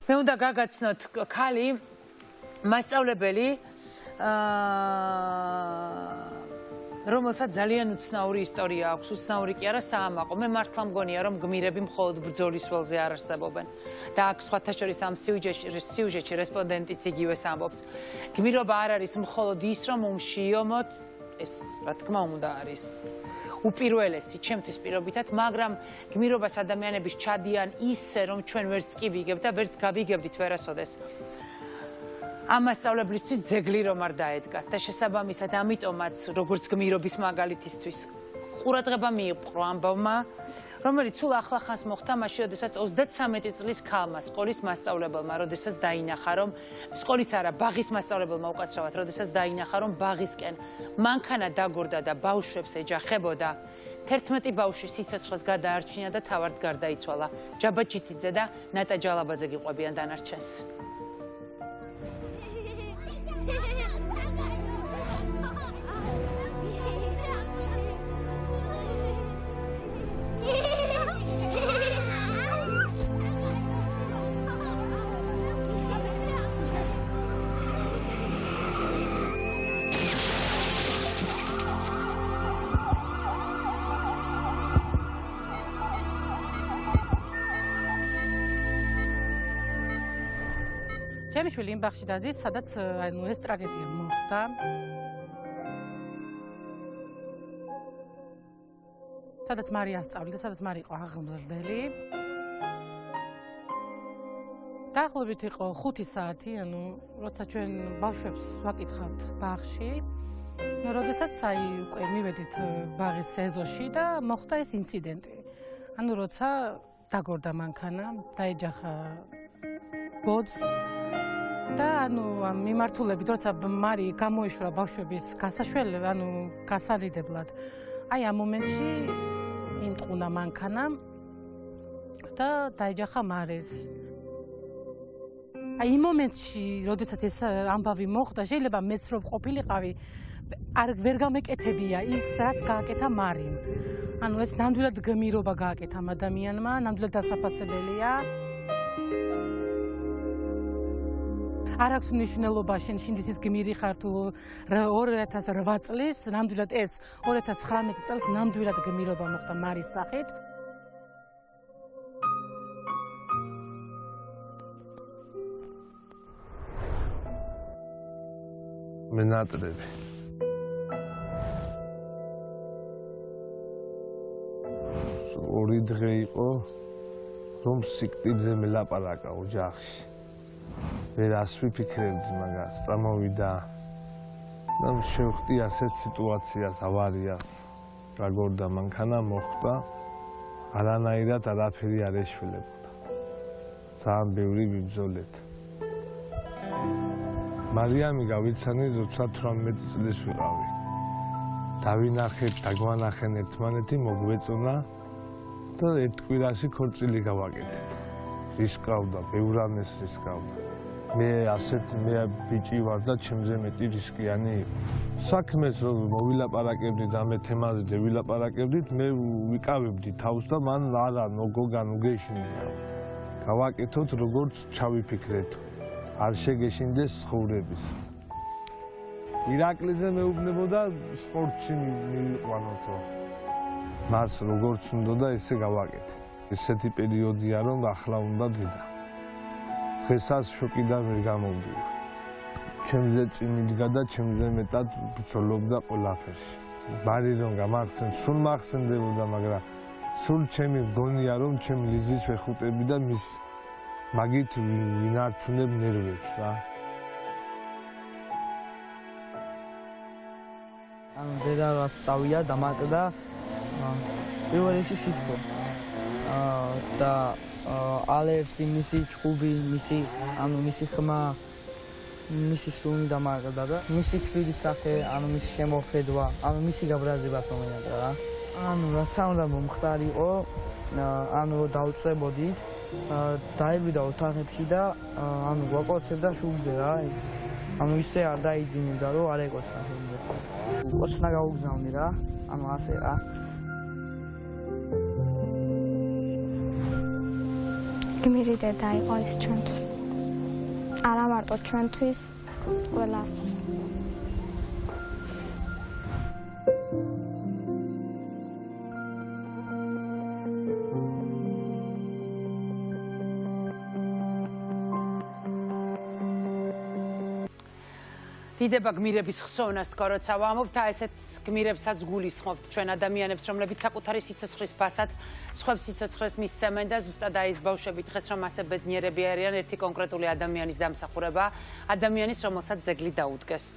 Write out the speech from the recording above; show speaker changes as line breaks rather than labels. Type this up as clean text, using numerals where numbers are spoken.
მე უნდა გაგაცნოთ ქალი მასწავლებელი რომელსაც ძალიან უცნაური ისტორია აქვს, უცნაური კი არა საამაყო. მე მართლა მგონია, რომ გმირები მხოლოდ ბრძოლის ველზე არ არსებობენ. და აქ სხვათა შორის ამ სიუჟეტში რესპონდენტიც იგივეს ამბობს. გმირობა არ არის მხოლოდ ის, რომ უმშიომოთ, ეს რა თქმა უნდა არის უპირველესი ჩემთვის პირობითად, მაგრამ გმირობას ადამიანები სჩადიან ისე, რომ ჩვენ ვერც კი ვიგებთ და ვერც გავიგებდით ვერასოდეს. ამ მასწავლებლისთვის ძეგლი რომ არ დაედგათ და შესაბამისად ამიტომაც როგორც გმირობის მაგალითისთვის ყურადღება მიიპყრო ამბავმა, რომელიც სულ ახლახანს მოხდა მაშინ, როდესაც 33 წლის ქალმა სკოლის მასწავლებელმა, როდესაც დაინახა, რომ სკოლის არა, ბაღის მასწავლებელმა უკაცრავად, როდესაც დაინახა, რომ ბაღისკენ მანქანა დაგორდა და ბავშვებს ეჯახებოდა. 11 ბავშვი სიცოცხლეს გადაარჩინა და თავად გარდაიცვალა. ჯაბა ჩიტიძე და ნატა ჯალაბაძე გიყვებიან დანარჩენს.
ჩემი შვილი იმ ბაღში დადის, სადაც ეს ტრაგედია მოხდა. სადაც მარია ასწავლიდა, სადაც მარია იყო აღმზრდელი. დაახლოებით იყო 5 საათი, როცა ჩვენ ბავშვებს ვაკითხავთ ბაღში, როდესაც უკვე მივედით ბაღის ეზოში და მოხდა ეს ინციდენტი. როცა დაგორდა მანქანა, დაეჯახა ბოდს და ამ მიმართულებით, როცა მარი გამოიშურა ბავშვების გასალიდებლად, ამ მომენტში იმტყუნა მანქანა და დაეჯახა მარეს. იმ მომენტში, როდესაც ეს ამბავი მოხდა, შეიძლება მეც რო ყოფილიყავი, ვერ გამეკეთებია ის, რაც გააკეთა მარიმ. ეს ნამდვილად გმირობა გააკეთა ამ ადამიანმა, ნამდვილად დასაფასებელია. არ აქვს მნიშვნელობა შენ შინდისის გმირი ხარ თუ 2008 წლის, ნამდვილად ეს 2019 წელს ნამდვილად გმირობა მოხდა მარის სახით.
მენატრები. ორი დღე იყო, რომ სიკვდილზე მელაპარაკა ოჯახში. ვერას ვიფიქრებდი მაგას, წამოვიდა და შევხვდი ასეთ სიტუაციას, ავარიას. დაგორდა მანქანა, მოხდა, არანაირად არაფერი არ ეშველებოდა. ძალიან ბევრი ვიბრძოლეთ. მარიამი გავიცანი, როცა 18 წლის ვიყავი. დავინახეთ, დაგვანახენ ერთმანეთი, მოგვეწონა და ერთ კვირაში ქორწილი გავაკეთეთ. რისკავდა, ბევრანეს რისკავდა. მე ბიჭი ვარ და ჩემზე მეტი რისკიანი იყო. საქმეს რომ მოვილაპარაკებდით ამ თემაზე და ვილაპარაკებდით, მე ვიკავებდი თავს და მან არა, გოგან უგეშინია. გავაკეთოთ როგორც ჩავიფიქრეთ. არ შეგეშინდეს ცხოვრების. ირაკლიზე მეუბნებოდა სპორტში მივიყვანოთო. მას როგორც უნდა ესე გავაკეთე. ესეთი პერიოდია რომ ახლა უნდა დიდა. დღესაც შოკიდან ვერ გამოვდივარ. ჩემზე წინ იდგა და ჩემზე მეტად ბრძოლობდა ყველაფერში. ბარი რომ გამახსენ, სულ მახსენდებოდა, მაგრამ სულ ჩემი გონია რომ ჩემ ლიზის ვეხუტები და მის მაგით ვინარჩუნებ ნერვებს რა.
დედა წავია დამატდა პირველ რიგში სიტყვა. და ალერსი, მისი ჭუბი, მისი ხმა, მისი სუნი დამატდა და მისი თბილის სახე, მისი შემოხედვა, მისი გაბრაზება მომენტა რა. რაცა უნდა მომხდარიყო, დავწებოდით, დაივიდა ოთახებში და გვაკოცებდა შუბზე რა. ისე არ დაიძინებდა, რომ არ ეკოცა შუბზე. ოცნა გაუგზავნი რა, ასე რა.
გმირი დედა იყო ის ჩვენთვის. არა მარტო ჩვენთვის, ყველასთვის.
დიდება გმირების ხსოვნას თქო, როცა ვამბობთ, ესეთ გმირებსაც გულისხმობთ ჩვენ ადამიანებს, რომლებიც საკუთარი სიცოცხლის ფასად სხვებს სიცოცხლეს მისცემენ და ზუსტად აი ეს ბავშვები დღეს რომ ასე ბედნიერები არიან, ერთი კონკრეტული ადამიანის დამსახურება, ადამიანის, რომელსაც ძეგლი დაუდგეს.